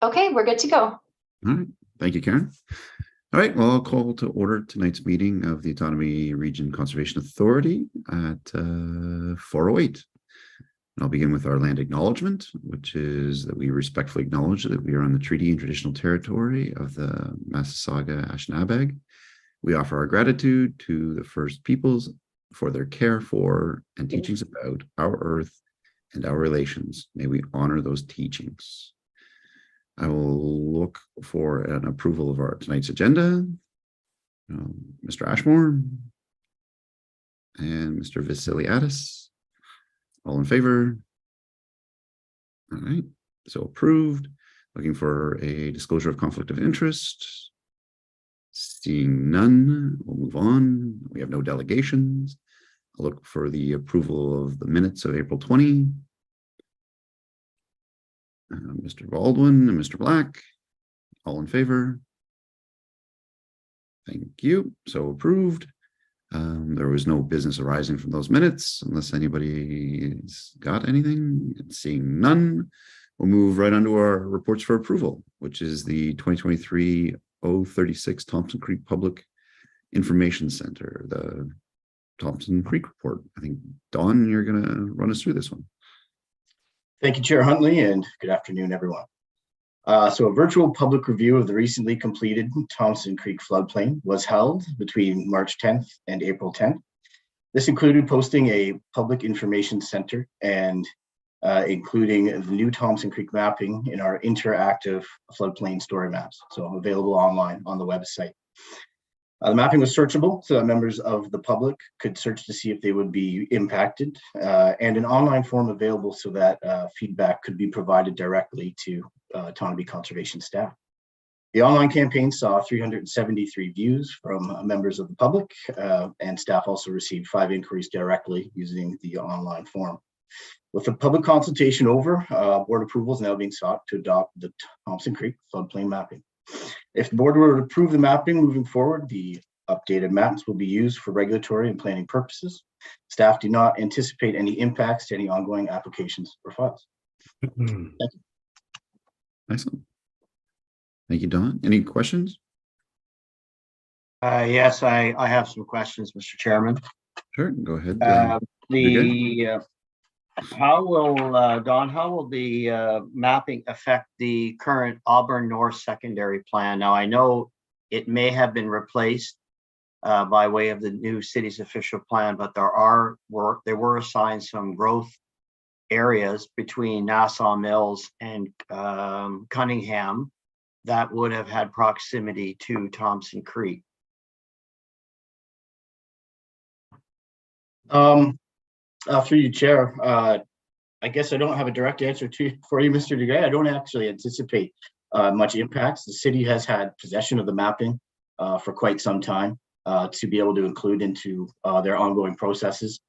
Okay, we're good to go. All right. Thank you, Karen. All right. Well, I'll call to order tonight's meeting of the Autonomy Region Conservation Authority at 4:08. And I'll begin with our land acknowledgement, which is that we respectfully acknowledge that we are on the treaty and traditional territory of the Massasauga Anishinaabe. We offer our gratitude to the First Peoples for their care for and teachings about our earth and our relations. May we honor those teachings. I will look for an approval of our tonight's agenda. Mr. Ashmore and Mr. Vasiliadis. All in favor? All right, so approved. Looking for a disclosure of conflict of interest. Seeing none, we'll move on. We have no delegations. I'll look for the approval of the minutes of April 20. Mr. Baldwin and Mr. Black, all in favor? Thank you. So approved. There was no business arising from those minutes unless anybody's got anything. Seeing none, we'll move right on to our reports for approval, which is the 2023-036 Thompson Creek Public Information Center, the Thompson Creek report. I think, Don, you're going to run us through this one. Thank you, Chair Huntley, and good afternoon, everyone. So a virtual public review of the recently completed Thompson Creek floodplain was held between March 10th and April 10th. This included posting a public information center and including the new Thompson Creek mapping in our interactive floodplain story maps, so available online on the website. The mapping was searchable so that members of the public could search to see if they would be impacted, and an online form available so that feedback could be provided directly to Autonomy Conservation staff. The online campaign saw 373 views from members of the public, and staff also received 5 inquiries directly using the online form. With the public consultation over, board approval is now being sought to adopt the Thompson Creek floodplain mapping. If the board were to approve the mapping moving forward, the updated maps will be used for regulatory and planning purposes. Staff do not anticipate any impacts to any ongoing applications or files. Thank you. Excellent. Thank you, Don. Any questions? Yes, I have some questions, Mr. Chairman. Sure, go ahead. How will Don? How will the mapping affect the current Auburn North secondary plan? Now, I know it may have been replaced by way of the new city's official plan, but there were assigned some growth areas between Nassau Mills and Cunningham that would have had proximity to Thompson Creek. Through you, Chair, I guess I don't have a direct answer for you, Mr. DeGray. I don't actually anticipate much impacts. The city has had possession of the mapping for quite some time to be able to include into their ongoing processes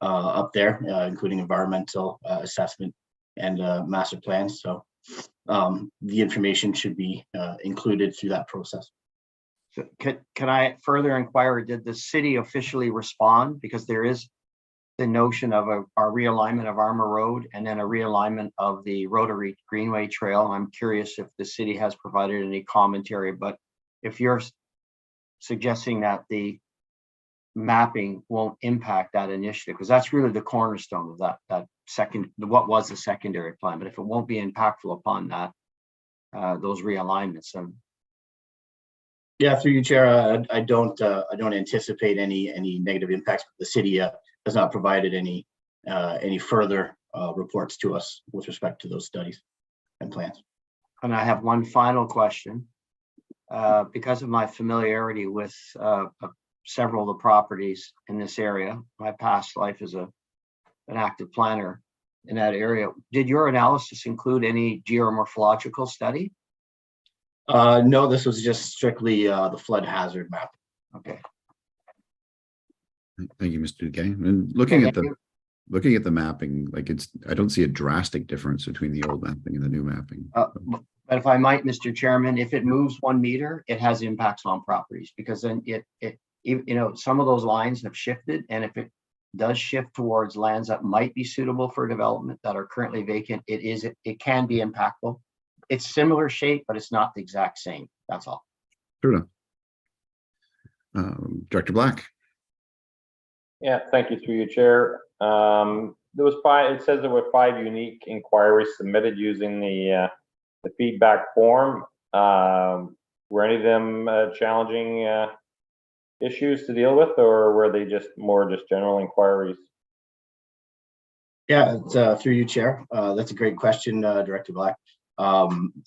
up there, including environmental assessment and master plans. So the information should be included through that process. So can I further inquire, did the city officially respond? Because there is the notion of a realignment of Armour Road and then a realignment of the Rotary Greenway Trail. I'm curious if the city has provided any commentary, but if you're suggesting that the mapping won't impact that initiative, because that's really the cornerstone of what was the secondary plan, but if it won't be impactful upon that, those realignments. Yeah, through you, Chair, I don't anticipate any negative impacts. The city has not provided any further reports to us with respect to those studies and plans. And I have one final question. Because of my familiarity with several of the properties in this area, my past life as an active planner in that area, did your analysis include any geomorphological study? No, this was just strictly the flood hazard map. Okay. Thank you, Mr. Duguay. And looking at the mapping, like I don't see a drastic difference between the old mapping and the new mapping. But if I might, Mr. Chairman, if it moves 1 meter, it has impacts on properties, because then some of those lines have shifted, and if it does shift towards lands that might be suitable for development that are currently vacant, it can be impactful. it's similar shape, but it's not the exact same. That's all. True enough. Director Black. Yeah, thank you through your chair. There was 5. It says there were 5 unique inquiries submitted using the feedback form. Were any of them challenging issues to deal with, or were they just more general inquiries? Yeah, it's, through you, Chair. That's a great question, Director Black.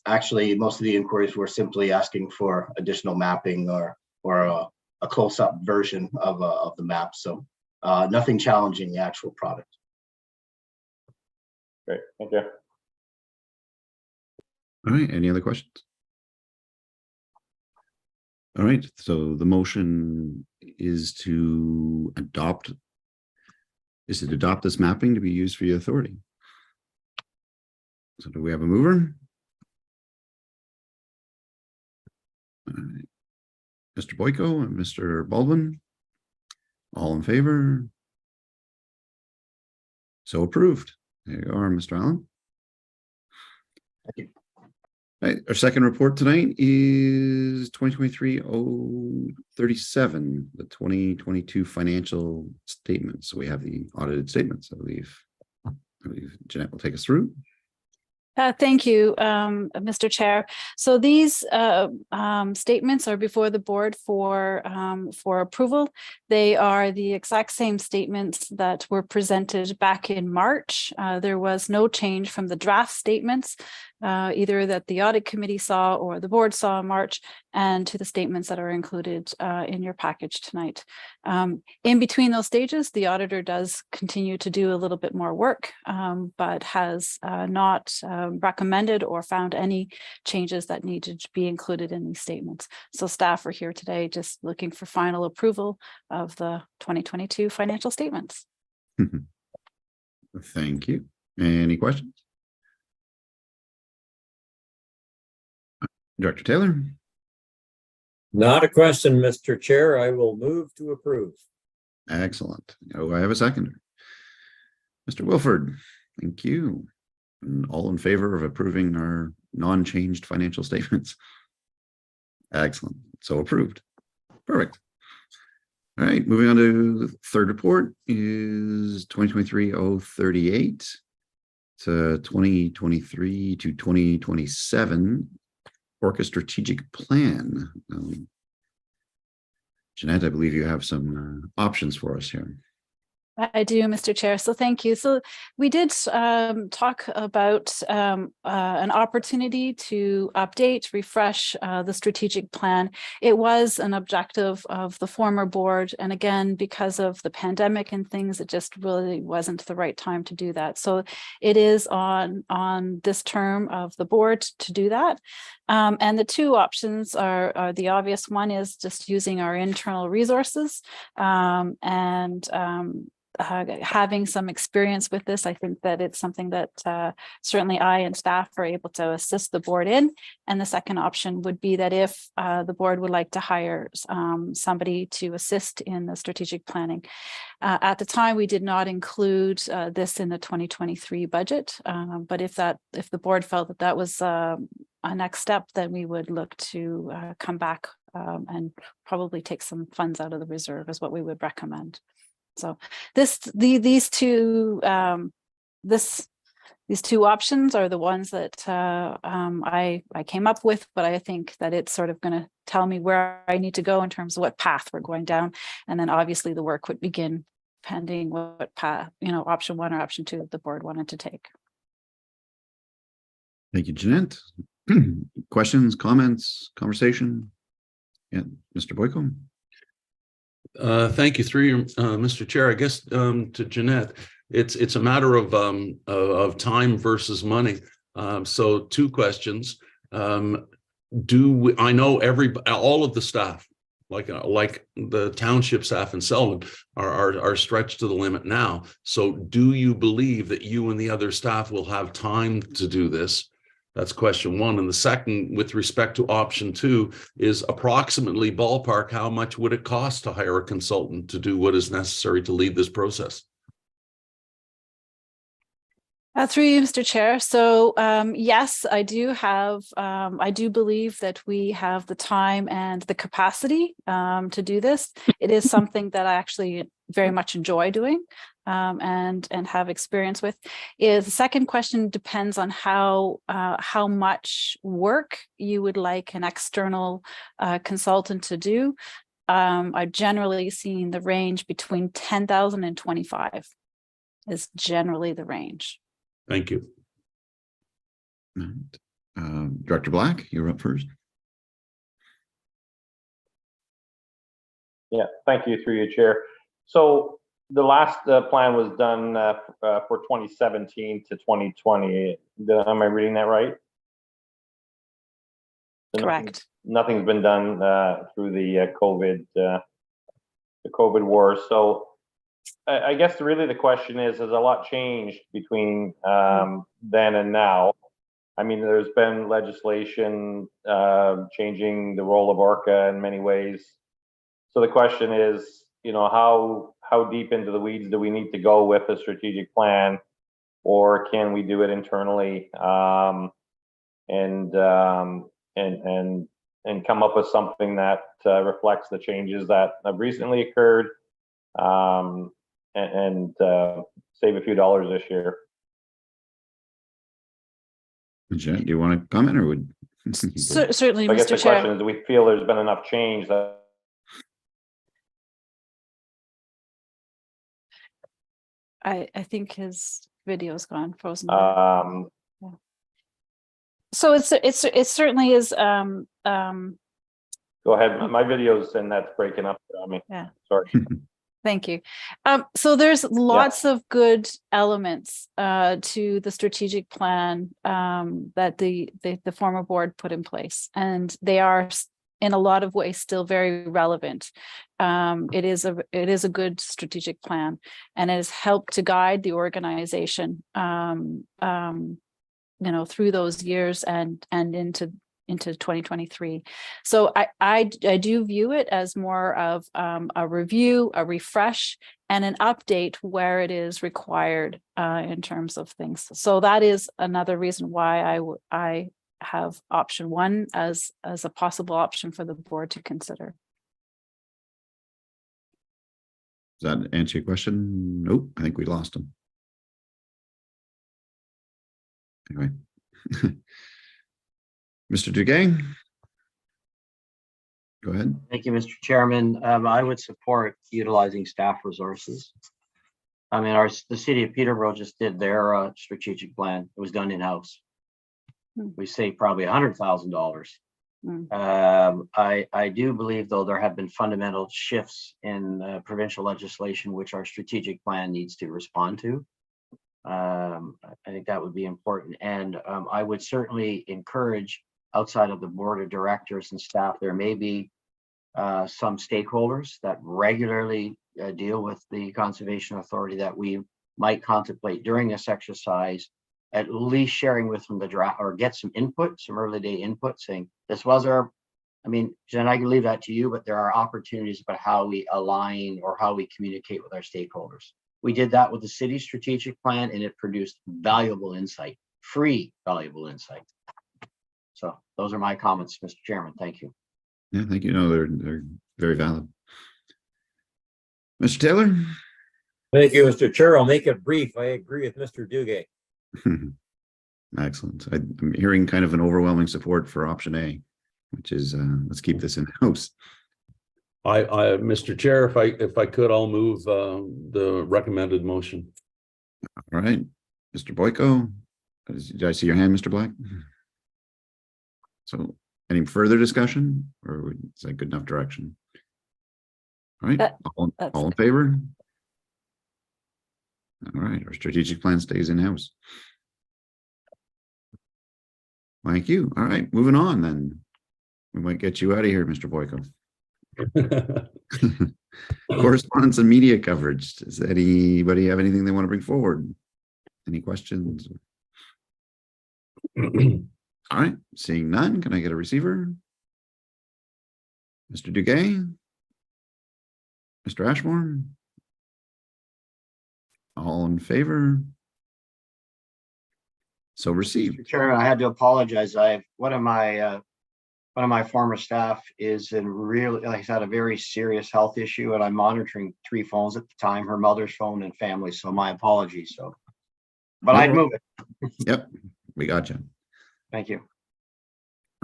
Actually, most of the inquiries were simply asking for additional mapping or a close-up version of the map. So nothing challenging the actual product. Great, thank you. All right, any other questions? All right, so the motion is to adopt this mapping to be used for your authority. So do we have a mover? All right. Mr. Boyko and Mr. Baldwin, all in favor? So approved. There you are, Mr. Allen. Thank you. All right, our second report tonight is 2023-037, the 2022 financial statements. So we have the audited statements, I believe Jeanette will take us through. Thank you, Mr. Chair. So these statements are before the board for approval. They are the exact same statements that were presented back in March. There was no change from the draft statements, either that the audit committee saw or the board saw in March, and to the statements that are included in your package tonight. In between those stages, the auditor does continue to do a little bit more work, but has not recommended or found any changes that needed to be included in these statements. So staff are here today just looking for final approval of the 2022 financial statements. Thank you. Any questions? Director Taylor? Not a question, Mr. Chair. I will move to approve. Excellent. Oh, I have a seconder. Mr. Wilford, thank you. And all in favor of approving our non-changed financial statements? Excellent. So approved. Perfect. All right, moving on to the third report is 2023-038 to 2023 to 2027 Orca strategic plan. Jeanette, I believe you have some options for us here. I do, Mr. Chair. So thank you. So we did talk about an opportunity to update, refresh the strategic plan. It was an objective of the former board. And again, because of the pandemic and things, it just really wasn't the right time to do that. So it is on this term of the board to do that. And the two options are the obvious one is just using our internal resources having some experience with this. I think that it's something that certainly I and staff are able to assist the board in. And the second option would be that if the board would like to hire somebody to assist in the strategic planning. At the time, we did not include this in the 2023 budget, but if the board felt that that was a next step, then we would look to come back and probably take some funds out of the reserve is what we would recommend. So these two options are the ones that I came up with, but I think that it's sort of going to tell me where I need to go in terms of what path we're going down, and then obviously the work would begin pending what path, option one or option two that the board wanted to take. Thank you, Jeanette. Questions, comments, conversation? Yeah, Mr. Boyko. Thank you, Mr. Chair. I guess to Jeanette, it's a matter of time versus money. So two questions. I know all of the staff, like the township staff in Selwyn, are stretched to the limit now. So do you believe that you and the other staff will have time to do this? That's question one. And the second, with respect to option two, is approximately ballpark, how much would it cost to hire a consultant to do what is necessary to lead this process? Through you, Mr. Chair. So yes, I do believe that we have the time and the capacity to do this. It is something that I actually very much enjoy doing and have experience with. The second question depends on how much work you would like an external consultant to do. I've generally seen the range between 10,000 and 25 is generally the range. Thank you. All right. Director Black, you're up first. Yeah, thank you through your chair. So the last plan was done for 2017 to 2020. Am I reading that right? So Correct. Nothing's been done through the COVID war. So I guess really the question is, has a lot changed between then and now? I mean, there's been legislation changing the role of ORCA in many ways. So the question is, you know, how deep into the weeds do we need to go with a strategic plan, or can we do it internally and come up with something that reflects the changes that have recently occurred and save a few dollars this year? Jen, do you want to comment or would? Certainly, I guess the Mr. Chair. question is, do we feel there's been enough change that I think his video's gone frozen. So it certainly is. Go ahead. My video's and that's breaking up on me. Yeah. Sorry. Thank you. So there's lots of good elements to the strategic plan that the former board put in place, and they are in a lot of ways still very relevant. It is a good strategic plan, and it has helped to guide the organization, you know, through those years and into 2023. So I do view it as more of a review, a refresh, and an update where it is required in terms of things. So that is another reason why I have option one as a possible option for the board to consider. Does that answer your question? Nope, I think we lost him. Anyway. Mr. Duguay, go ahead. Thank you, Mr. Chairman. I would support utilizing staff resources. I mean, the city of Peterborough just did their strategic plan. It was done in-house. We saved probably $100,000. I do believe, though, there have been fundamental shifts in provincial legislation, which our strategic plan needs to respond to. I think that would be important. And I would certainly encourage, outside of the board of directors and staff, there may be some stakeholders that regularly deal with the Conservation Authority that we might contemplate during this exercise, at least sharing with them the draft, or get some input, some early day input, saying this was our, I mean, Jen, I can leave that to you, but there are opportunities about how we align or how we communicate with our stakeholders. We did that with the city strategic plan, and it produced valuable insight, free valuable insight. So those are my comments, Mr. Chairman. Thank you. Yeah, thank you. No, they're very valid. Mr. Taylor? Thank you, Mr. Chair. I'll make it brief. I agree with Mr. Duguay. Excellent. I'm hearing kind of an overwhelming support for option A, which is let's keep this in-house. Mr. Chair, if I could, I'll move the recommended motion. All right, Mr. Boyko, did I see your hand, Mr. Black? So any further discussion, or is that good enough direction? All right, all in favor? All right, our strategic plan stays in-house. Thank you. All right, moving on then. We might get you out of here, Mr. Boyko. Correspondence and media coverage. Does anybody have anything they want to bring forward? Any questions? All right, seeing none, can I get a receiver? Mr. Duguay? Mr. Ashmore? All in favor? So received. Mr. Chairman, I had to apologize. One of my former staff is in really, like, had a very serious health issue, and I'm monitoring 3 phones at the time, her mother's phone and family. So my apologies. So, but I'd move it. Yep, we got you. Thank you.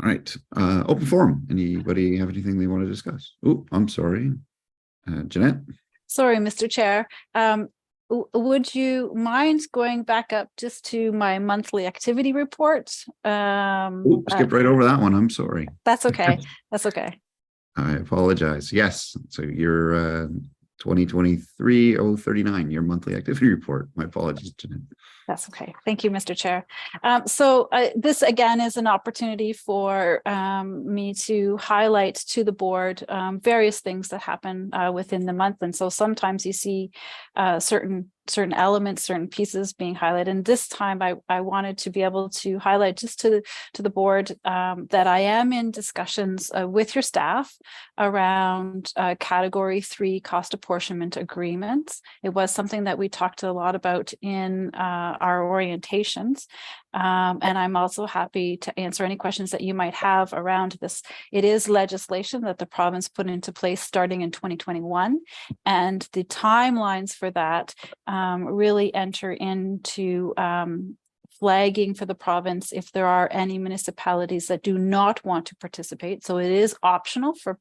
All right, open forum. Anybody have anything they want to discuss? Oh, I'm sorry. Jeanette? Sorry, Mr. Chair. Would you mind going back up just to my monthly activity report? Skip right over that one. I'm sorry. That's okay. That's okay. I apologize. Yes, so your 2023-039, your monthly activity report. My apologies, Jeanette. That's okay. Thank you, Mr. Chair. So this again is an opportunity for me to highlight to the board various things that happen within the month. And so sometimes you see certain elements, certain pieces being highlighted. And this time I wanted to be able to highlight just to the board that I am in discussions with your staff around Category 3 cost apportionment agreements. It was something that we talked a lot about in our orientations. And I'm also happy to answer any questions that you might have around this. It is legislation that the province put into place starting in 2021, and the timelines for that really enter into flagging for the province if there are any municipalities that do not want to participate. So it is optional for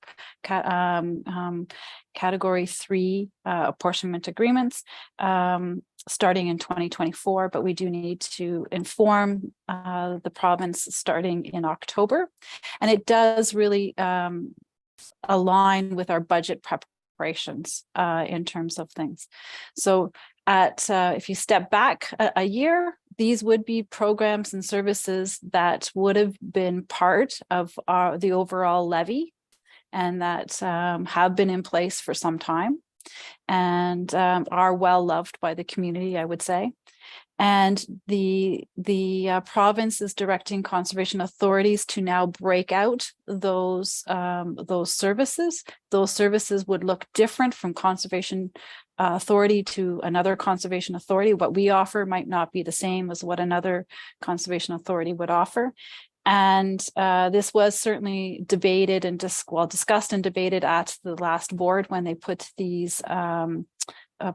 Category 3 apportionment agreements starting in 2024, but we do need to inform the province starting in October. And it does really align with our budget preparations in terms of things. So if you step back a year, these would be programs and services that would have been part of the overall levy and that have been in place for some time and are well loved by the community, I would say. And the province is directing conservation authorities to now break out those services. Those services would look different from conservation authority to another conservation authority. What we offer might not be the same as what another conservation authority would offer. And this was certainly debated and discussed and debated at the last board when they put these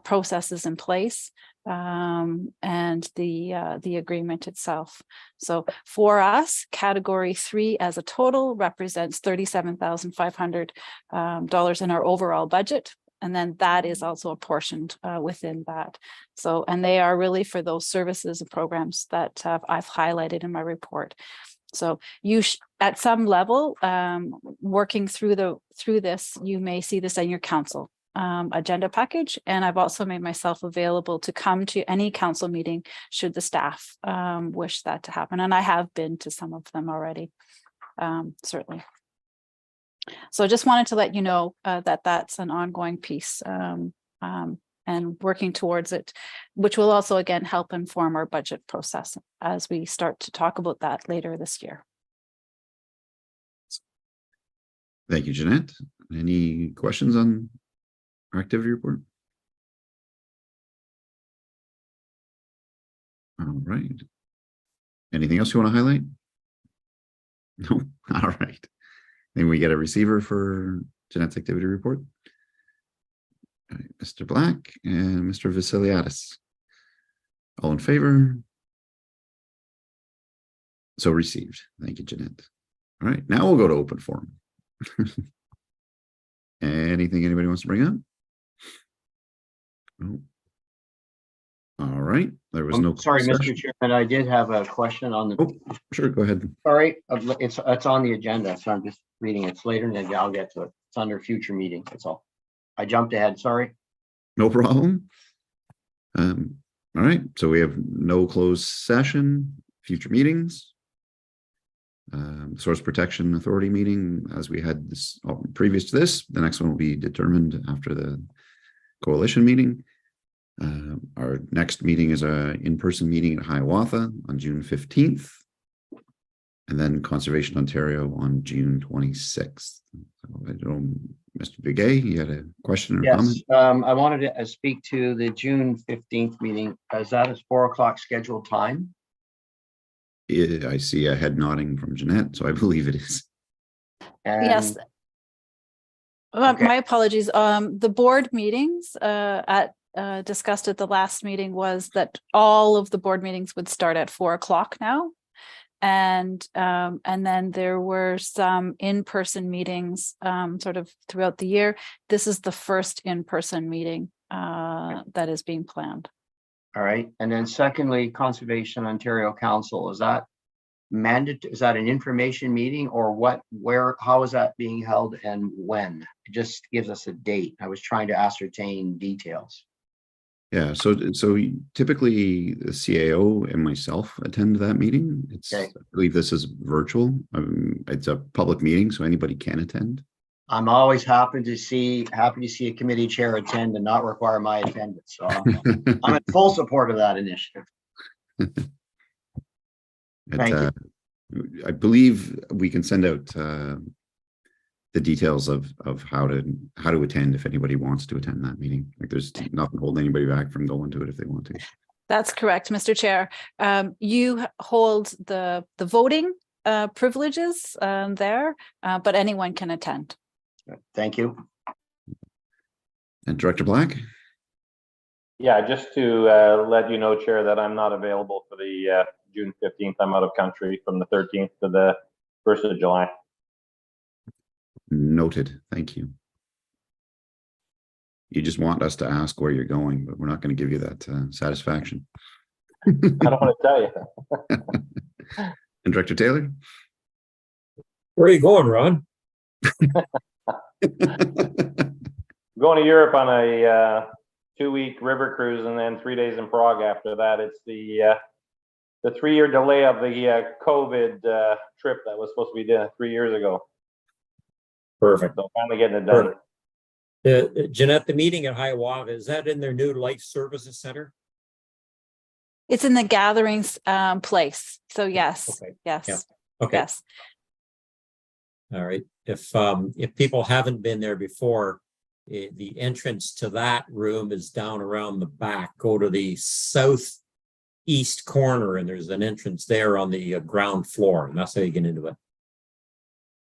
processes in place and the agreement itself. So for us, Category 3 as a total represents $37,500 in our overall budget. And then that is also apportioned within that. So, and they are really for those services and programs that I've highlighted in my report. So you at some level, working through this, you may see this in your council agenda package. And I've also made myself available to come to any council meeting should the staff wish that to happen. And I have been to some of them already, certainly. So I just wanted to let you know that that's an ongoing piece and working towards it, which will also, again, help inform our budget process as we start to talk about that later this year. Thank you, Jeanette. Any questions on our activity report? All right. Anything else you want to highlight? No. All right. Then we get a receiver for Jeanette's activity report. All right, Mr. Black and Mr. Vasiliadis. All in favor? So received. Thank you, Jeanette. All right, now we'll go to open forum. Anything anybody wants to bring up? No. All right, there was no. Sorry, Mr. Chairman, I did have a question on the. Oh, sure, go ahead. Sorry, it's on the agenda, so I'm just reading. It's later, and I'll get to it. It's under future meeting. That's all. I jumped ahead. Sorry. No problem. All right, so we have no closed session, future meetings. Source Protection Authority meeting, as we had this previous to this. The next one will be determined after the coalition meeting. Our next meeting is a in-person meeting at Hiawatha on June 15th, and then Conservation Ontario on June 26th. So I don't, Mr. Bugay, you had a question or comment? Yes, I wanted to speak to the June 15th meeting. Is that a 4 o'clock scheduled time? I see a head nodding from Jeanette, so I believe it is. Yes. And Okay. My apologies. The board meetings discussed at the last meeting was that all of the board meetings would start at 4 o'clock now. And then there were some in-person meetings sort of throughout the year. This is the first in-person meeting that is being planned. All right. And then secondly, Conservation Ontario Council, is that is that an information meeting or what, where, how is that being held and when? It just gives us a date. I was trying to ascertain details. Yeah, so typically the CAO and myself attend that meeting. Okay. I believe this is virtual. It's a public meeting, so anybody can attend. I'm always happy to see a committee chair attend and not require my attendance. So I'm in full support of that initiative. Thank you. I believe we can send out the details of how to attend if anybody wants to attend that meeting. Like there's nothing holding anybody back from going to it if they want to. That's correct, Mr. Chair. You hold the voting privileges there, but anyone can attend. Thank you. And Director Black? Yeah, just to let you know, Chair, that I'm not available for the June 15th. I'm out of country from the 13th to the 1st of July. Noted. Thank you. You just want us to ask where you're going, but we're not going to give you that satisfaction. I don't want to tell you. And Director Taylor? Where are you going, Ron? Going to Europe on a 2-week river cruise and then 3 days in Prague after that. It's the 3-year delay of the COVID trip that was supposed to be done 3 years ago. Perfect. So finally getting it done. Jeanette, the meeting at Hiawatha, is that in their new Life Services Center? It's in the gatherings place. So yes, Okay. yes, Yeah. Okay. yes. All right. If people haven't been there before, the entrance to that room is down around the back. Go to the southeast corner, and there's an entrance there on the ground floor, and that's how you get into it.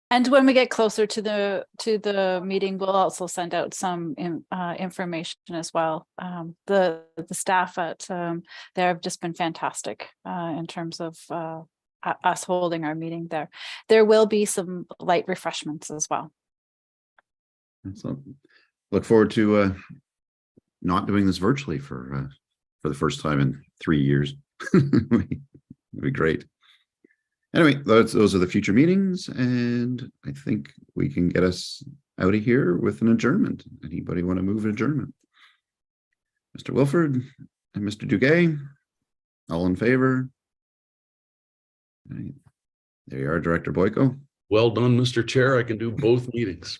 And when we get closer to the meeting, we'll also send out some information as well. The staff at there have just been fantastic in terms of us holding our meeting there. There will be some light refreshments as well. So look forward to not doing this virtually for the first time in 3 years. It'd be great. Anyway, those are the future meetings, and I think we can get us out of here with an adjournment. Anybody want to move an adjournment? Mr. Wilford and Mr. Duguay, all in favor? All right. There you are, Director Boyko. Well done, Mr. Chair. I can do both meetings.